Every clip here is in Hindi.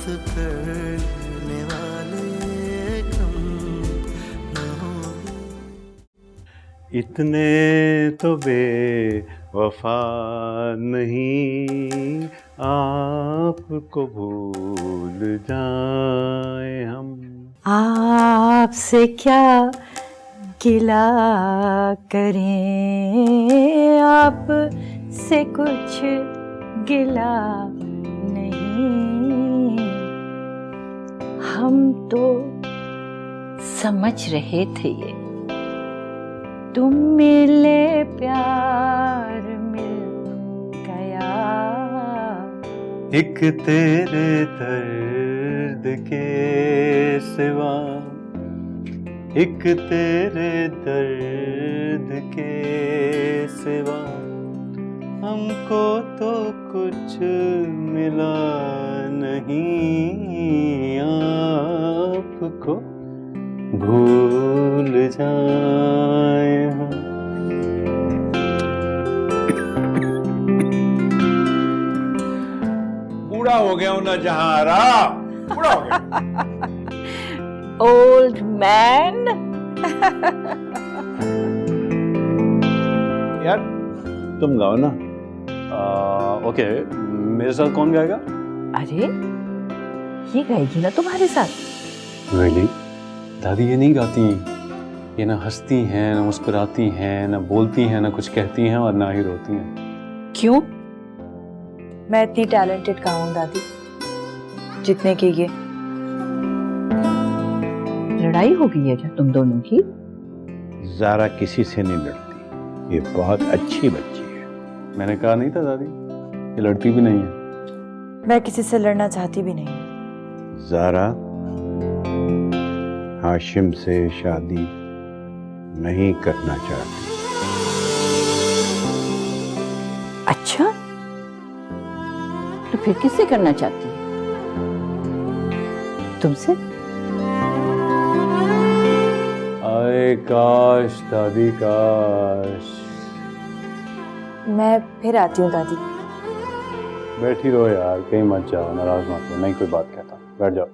साथ करने वाले कम न होंगे। इतने तो बेवफा नहीं आपको भूल जाए हम। आपसे क्या गिला करें, आप से कुछ गिला नहीं। हम तो समझ रहे थे ये तुम मिले प्यार मिल गया। एक तेरे दर्द के सिवा, एक तेरे दर्द के सिवा हमको तो कुछ मिला नहीं। आपको भूल जाए हम। बूढ़ा हो गया हूं ना जहारा, बूढ़ा हो गया। Old man. यार तुम गाओ ना। ओके, मेरे साथ कौन गाएगा? अरे ये गाएगी ना तुम्हारे साथ। Really? दादी ये नहीं गाती, ये ना हंसती हैं, ना मुस्कुराती हैं, ना बोलती हैं, ना कुछ कहती हैं और ना ही रोती हैं। क्यों? मैं इतनी टैलेंटेड कहाँ हूँ दादी जितने की ये। लड़ाई हो गई है क्या तुम दोनों की? ज़ारा किसी से नहीं लड़ती, ये बहुत अच्छी बच्ची है। मैंने कहा नहीं था दादी, ये लड़ती भी नहीं है। मैं किसी से लड़ना चाहती भी नहीं। ज़ारा हाशिम से शादी नहीं करना चाहती। अच्छा, तो फिर किससे करना चाहती है? तुमसे? आए काश दादी काश। मैं फिर आती हूँ दादी। बैठी रहो यार, कहीं मत जाओ, नाराज मत हो। नहीं कोई बात कहता, बैठ जाओ।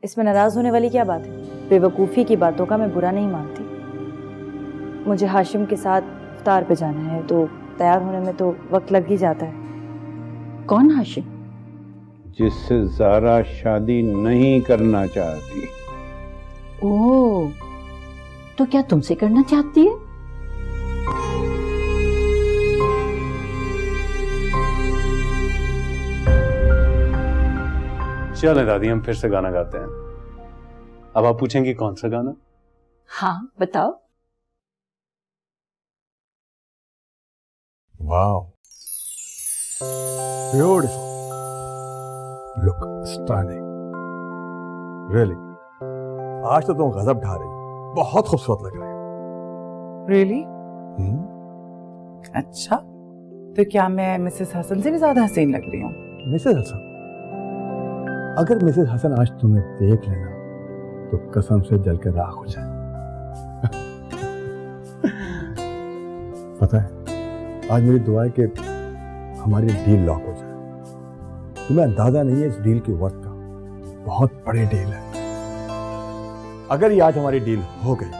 इसमें नाराज होने वाली क्या बात है? बेवकूफ़ी की बातों का मैं बुरा नहीं मानती। मुझे हाशिम के साथ इफ्तार पे जाना है, तो तैयार होने में तो वक्त लग ही जाता है। कौन हाशिम? जिससे ज़ारा शादी नहीं करना चाहती। ओह, तो क्या तुमसे करना चाहती है? चले दादी, हम फिर से गाना गाते हैं। अब आप पूछेंगी कौन सा गाना? हाँ बताओ। Wow, beautiful, look stunning, really. आज तो तुम गजब ढा रही हो, बहुत खूबसूरत लग रही हो। रियली? अच्छा, तो क्या मैं मिसेस हसन से भी ज्यादा हसीन लग रही हूँ? मिसेस हसन? अगर मिसेस हसन आज तुम्हें देख लेना तो कसम से जल के राख हो जाए। पता है, आज मेरी दुआ है कि हमारी डील लॉक हो जाए। तुम्हें अंदाजा नहीं है इस डील की वर्थ का, बहुत बड़ी डील है। अगर ये आज हमारी डील हो गई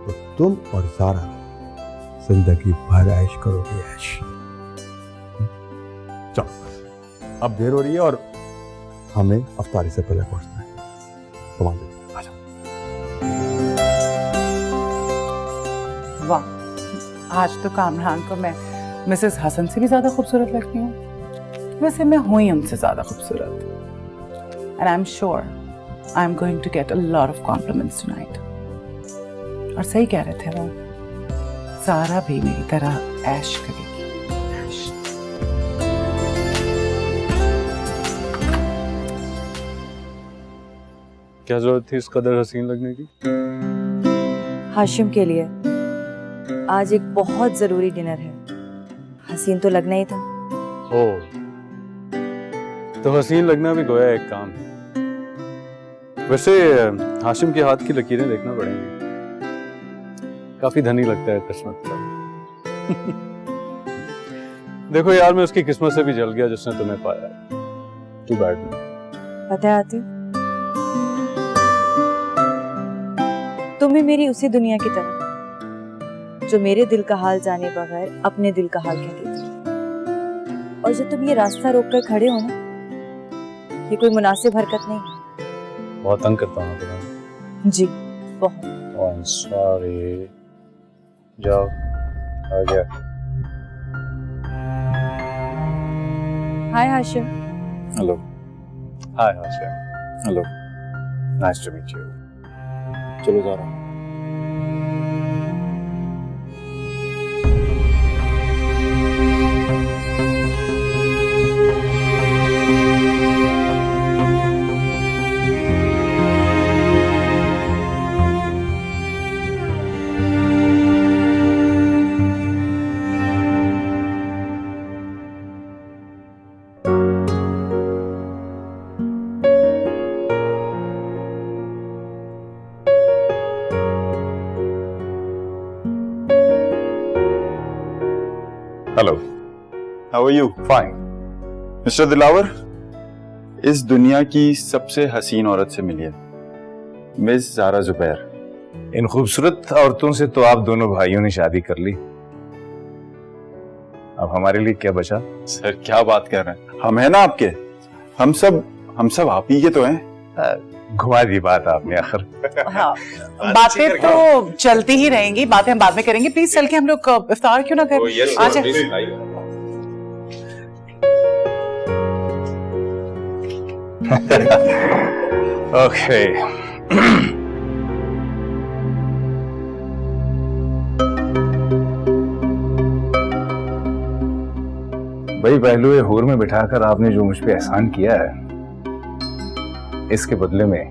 तो तुम और ज़ारा जिंदगी भर ऐश करोगे, ऐश। चलो, अब देर हो रही है और हमें अफ्तारी से पहले पहुंचना है। तुम आ जाओ। वाह, आज तो कामरान को मैं मिसेस हसन से भी ज्यादा खूबसूरत लगती हूँ। वैसे मैं हूँ ही उनसे ज्यादा खूबसूरत। And I am sure I am going to get a lot of compliments tonight. और सही कह रहे थे वो, ज़ारा भी मेरी तरह ऐश करेगी। ऐश। क्या जरूरत थी इस कदर हसीन लगने की? हाशिम के लिए आज एक बहुत जरूरी डिनर है, हसीन तो लगना ही था। ओह, तो हसीन लगना भी गोया एक काम है। वैसे हाशिम के हाथ की लकीरें देखना पड़ेंगी, काफी धनी लगता है किस्मत का। देखो यार, मैं उसकी किस्मत से भी जल गया जिसने तुम्हें पाया। Too bad. पता है आती, तुम भी मेरी उसी दुनिया की तरह जो मेरे दिल का हाल जाने बगैर अपने दिल का हाल कह देती। और जब तुम ये रास्ता रोककर खड़े हो ना, ये कोई मुनासिब हरकत नहीं है। बहुत तंग करता हूँ तुम्हें। जी बहुत। Oh, I'm sorry. जाओ, आ गया। Hi Hashim. Hello. Hi Hashim. Hello. Nice to meet you. चलो जा रहा हूँ। Hello, how are you? Fine. Mister Dilawar, इस दुनिया की सबसे हसीन औरत से मिलिए, मिस ज़ारा जुबैर। इन खूबसूरत औरतों से तो आप दोनों भाइयों ने शादी कर ली, अब हमारे लिए क्या बचा? सर क्या बात कर रहे हैं, हम हैं ना आपके, हम सब आप ही के तो हैं। घुमा दी बात आपने आखिर। हाँ, बातें तो चलती ही रहेंगी, बातें हम बाद में करेंगे। प्लीज चल के हम लोग इफ्तार क्यों ना करें? आ जाए। ओके। भाई पहलुए हूर में बिठाकर आपने जो मुझ पे एहसान किया है, इसके बदले में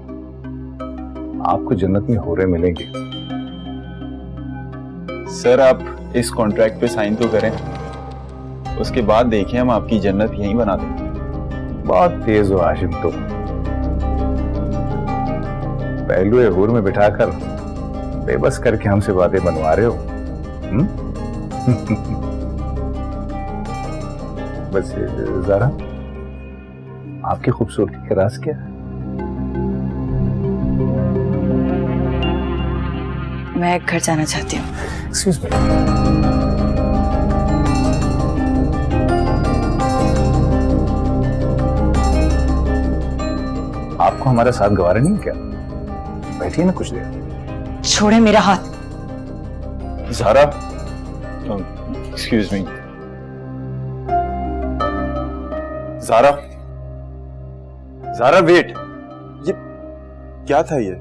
आपको जन्नत में हूरें मिलेंगी। सर आप इस कॉन्ट्रैक्ट पे साइन तो करें, उसके बाद देखिए हम आपकी जन्नत यहीं बना देंगे। बहुत तेज हो हाशिम तुम, पहलुए हूर में बिठाकर बेबस करके हमसे बातें बनवा रहे हो। बस ज़ारा, आपकी खूबसूरती का राज क्या है? मैं घर जाना चाहती हूँ। Excuse me. आपको हमारा साथ गवारा नहीं क्या? बैठिए ना कुछ देर। छोड़े मेरा हाथ। Zara, excuse me. Zara wait, ये क्या था? ये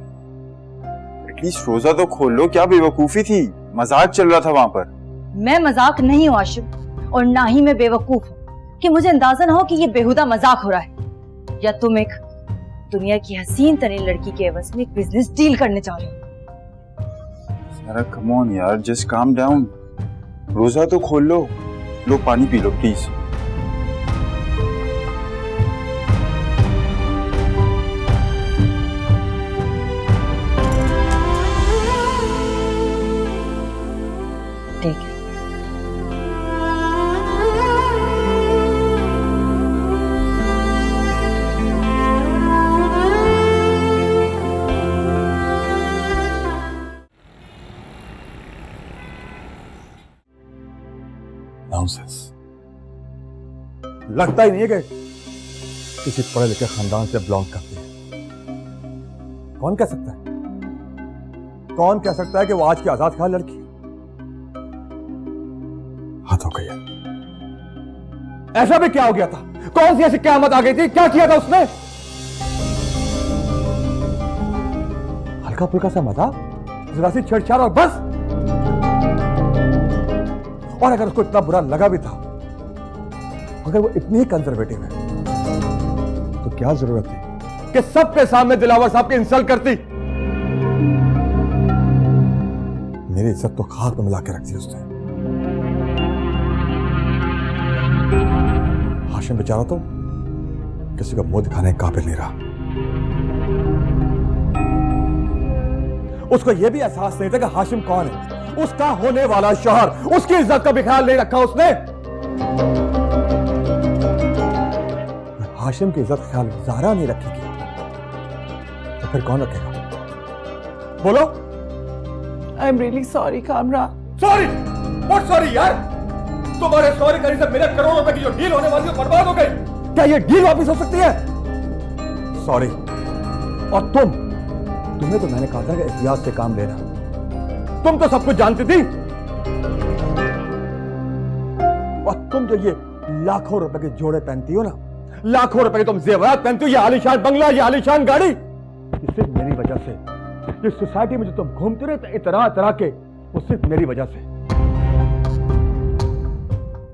एटलीस्ट रोजा तो खोल लो, क्या बेवकूफी थी, मजाक चल रहा था वहां पर। मैं मजाक नहीं हूँ आशिम, और ना ही मैं बेवकूफ हूँ कि मुझे अंदाजा ना हो कि ये बेहुदा मजाक हो रहा है, या तुम एक दुनिया की हसीन तरीन लड़की के एवज में एक बिजनेस डील करने जा रहे हो। ज़ारा कम ऑन यार, जस्ट काम डाउन, रोजा तो खोल लो। लो पानी पी लो प्लीज। ठीक है। नॉनसेंस। लगता ही नहीं है कि किसी पढ़े लिखे खानदान से बिलोंग करती है। कौन कह सकता है, कौन कह सकता है कि वो आज की आजाद खान लड़की? हद हो गई है। ऐसा भी क्या हो गया था? कौन सी ऐसी क़यामत आ गई थी? क्या किया था उसने? हल्का फुल्का सा मजाक, जरा सी छेड़छाड़ और बस। और अगर उसको इतना बुरा लगा भी था, अगर वो इतनी ही कंजर्वेटिव है, तो क्या जरूरत थी कि सबके सामने दिलावर साहब की इंसल्ट करती? मेरी इज्जत तो खाक में मिला के रख दी उसने। हाशिम बेचारा तो किसी का मुंह दिखाने का काबिल नहीं रहा। उसको यह भी एहसास नहीं था कि हाशिम कौन है, उसका होने वाला शौहर, उसकी इज्जत का भी ख्याल नहीं रखा उसने। हाशिम की इज्जत ख्याल ज़ारा नहीं रखेगी तो फिर कौन रखेगा? बोलो। I'm really sorry, Kamran. Sorry? What sorry यार? तुम्हारे सॉरी करने से मेरे करोड़ों रुपए की जो डील होने वाली है बर्बाद हो गई। क्या ये डील वापस हो सकती है? सॉरी। और तुम्हें तो मैंने कहा था कि एहतियात से काम लेना। तुम तो सब कुछ जानती थी। और तुम जो ये लाखों रुपए के जोड़े पहनती हो ना, लाखों रुपए के तुम जेवरात पहनती हो, ये आलीशान बंगला, ये आलीशान गाड़ी, ये सिर्फ मेरी वजह से। ये सोसाइटी में जो तुम घूमते रहे इतना तरह के, वो सिर्फ मेरी वजह से।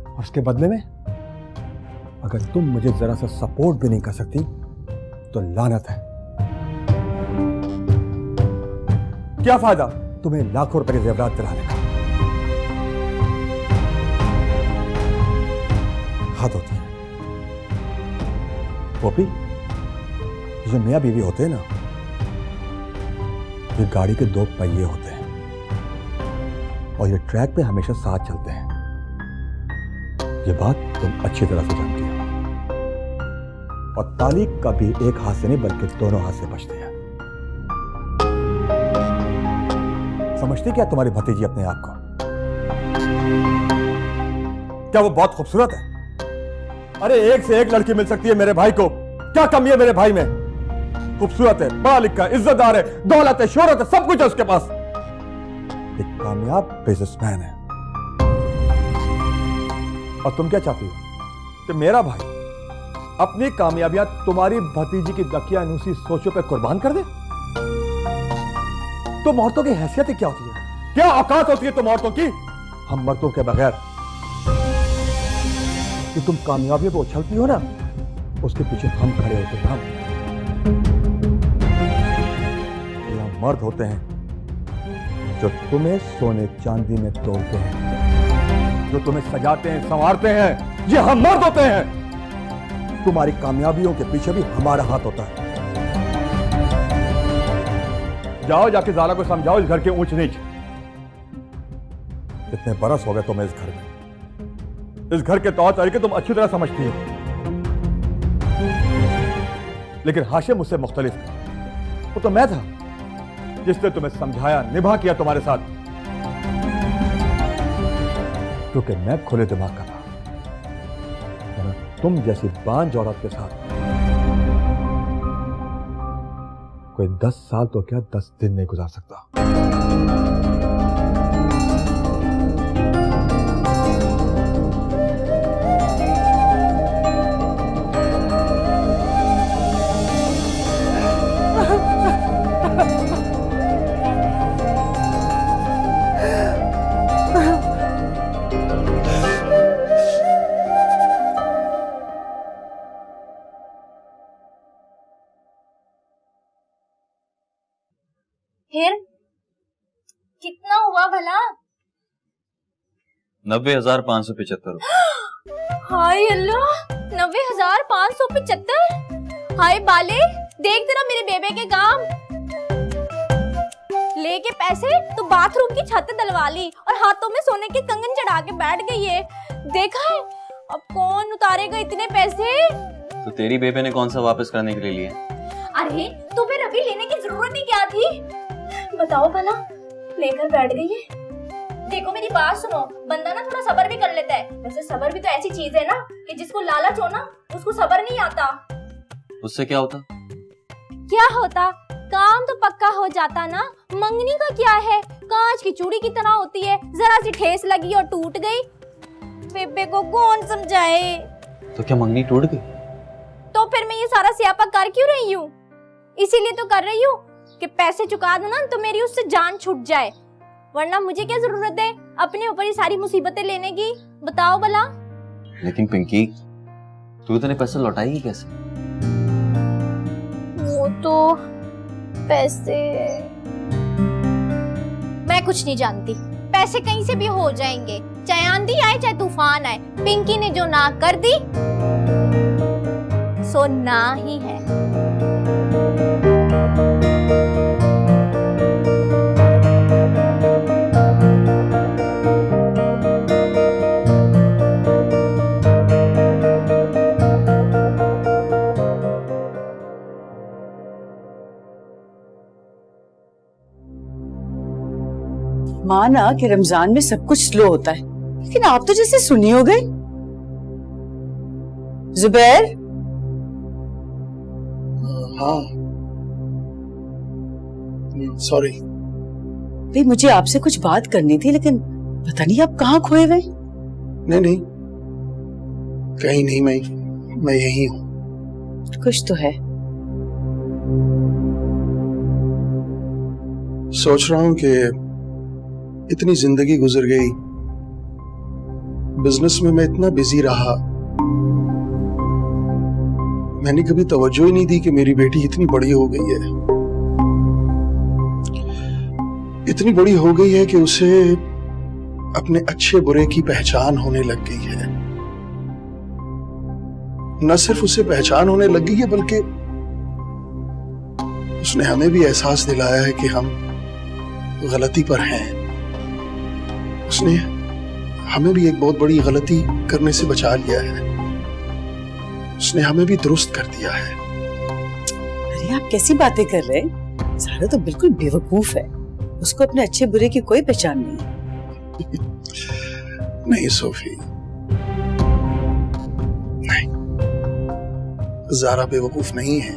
और उसके बदले में अगर तुम मुझे जरा सा सपोर्ट भी नहीं कर सकती तो लानत है। क्या फायदा तुम्हें लाखों रुपए के जेवरात दिलाने का? हद होती है। पोपी, ये जो मियां बीवी होते हैं ना, ये गाड़ी के दो पहिए होते हैं और ये ट्रैक पे हमेशा साथ चलते हैं। ये बात तुम अच्छी तरह से जानती हो। और ताली कभी एक हाथ से नहीं बल्कि दोनों हाथ से बचती है। समझती क्या तुम्हारी भतीजी अपने आप को? क्या वो बहुत खूबसूरत है? अरे एक से एक लड़की मिल सकती है मेरे भाई को। क्या कमी है मेरे भाई में? खूबसूरत है, पढ़ा लिखा है, इज्जतदार है, दौलत है, शोहरत है, सब कुछ है उसके पास। एक कामयाब बिजनेसमैन है। और तुम क्या चाहती हो कि मेरा भाई अपनी कामयाबियां तुम्हारी भतीजी की दकियानूसी सोचों पे कुर्बान कर दे? तुम औरतों की हैसियत क्या होती है? क्या औकात होती है तुम औरतों की? हम मर्दों के बगैर कि तुम कामयाबियों पे उछलती हो ना, उसके पीछे हम खड़े होते हैं। हम यह मर्द होते हैं जो तुम्हें सोने चांदी में तोड़ते हैं, जो तुम्हें सजाते हैं, संवारते हैं। ये हम मर्द होते हैं। तुम्हारी कामयाबियों के पीछे भी हमारा हाथ होता है। जाओ जाके ज़ारा को समझाओ इस घर के ऊंच नीच। कितने बरस हो गए तुम्हें इस घर में। इस घर के तौर तरीके तुम अच्छी तरह समझती हो, लेकिन हाशिम मुझसे मुख्तलिफ है। वो तो मैं था जिसने तुम्हें समझाया, निभा किया तुम्हारे साथ, क्योंकि मैं खुले दिमाग का था। और तुम जैसी बांझ औरत के साथ कोई 10 साल तो क्या 10 दिन नहीं गुजार सकता। फिर कितना हुआ भला? 90,575। हाय अल्लाह, 90,575। हाय बाले, देख तेरा मेरे बेबे के काम। लेके पैसे तो बाथरूम की छत डलवा ली और हाथों में सोने के कंगन चढ़ा के बैठ गई है। देखा है, अब कौन उतारेगा इतने पैसे? तो तेरी बेबे ने कौन सा वापस करने के लिए लिया? अरे तुम्हें अभी लेने की जरूरत ही क्या थी? बताओ भला, लेकर बैठ गई है। देखो मेरी बात सुनो, बंदा ना थोड़ा सब्र भी कर लेता है। वैसे सब्र भी तो ऐसी चीज है ना कि जिसको लालच हो ना उसको सब्र नहीं आता। उससे क्या होता? क्या होता? काम तो पक्का हो जाता ना। मंगनी का क्या है, कांच की चूड़ी की तरह होती है, जरा सी ठेस लगी और टूट गई। बेबे को कौन समझाए? तो क्या मंगनी टूट गई? तो फिर मैं ये सारा स्यापा कर क्यों रही हूँ? इसीलिए तो कर रही हूँ कि पैसे चुका दो ना तो मेरी उससे जान छूट जाए, वरना मुझे क्या जरूरत है अपने ऊपर ये सारी मुसीबतें लेने की? बताओ भला। लेकिन पिंकी, तू इतने पैसे लौटाएगी कैसे? वो तो पैसे मैं कुछ नहीं जानती। पैसे कहीं से भी हो जाएंगे, चाहे आंधी आए चाहे तूफान आए। पिंकी ने जो ना कर दी सो ना ही है। माना कि रमजान में सब कुछ स्लो होता है, लेकिन आप तो जैसे सुन्नी हो गए। जुबैर। हाँ सॉरी। भाई मुझे आपसे कुछ बात करनी थी, लेकिन पता नहीं आप कहाँ खोए हुए। नहीं कहीं नहीं, मैं यही हूँ। कुछ तो है। सोच रहा हूँ कि इतनी जिंदगी गुजर गई, बिजनेस में मैं इतना बिजी रहा, मैंने कभी तवज्जो ही नहीं दी कि मेरी बेटी इतनी बड़ी हो गई है। इतनी बड़ी हो गई है कि उसे अपने अच्छे बुरे की पहचान होने लग गई है। न सिर्फ उसे पहचान होने लग गई है, बल्कि उसने हमें भी एहसास दिलाया है कि हम गलती पर हैं। उसने हमें भी एक बहुत बड़ी गलती करने से बचा लिया है। उसने हमें भी दुरुस्त कर दिया है। अरे आप कैसी बातें कर रहे हैं? ज़ारा तो बिल्कुल बेवकूफ है, उसको अपने अच्छे बुरे की कोई पहचान नहीं है। नहीं सोफी, नहीं, ज़ारा बेवकूफ नहीं है,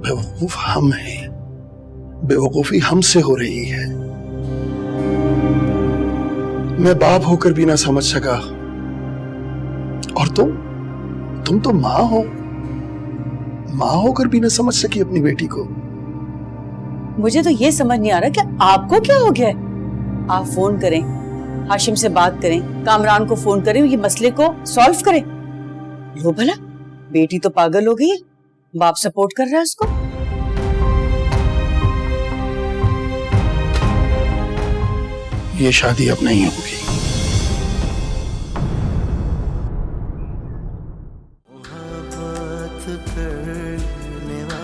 बेवकूफ हम हैं। बेवकूफी हमसे हो रही है। मैं बाप होकर भी ना समझ सका, और तुम तो माँ हो, माँ होकर भी ना समझ सकी अपनी बेटी को। मुझे तो ये समझ नहीं आ रहा कि आपको क्या हो गया है। आप फोन करें, हाशिम से बात करें, कामरान को फोन करें, ये मसले को सॉल्व करें। लो भला, बेटी तो पागल हो गई है, बाप सपोर्ट कर रहा है उसको। ये शादी अब नहीं होगी। मोहब्बत करने वाले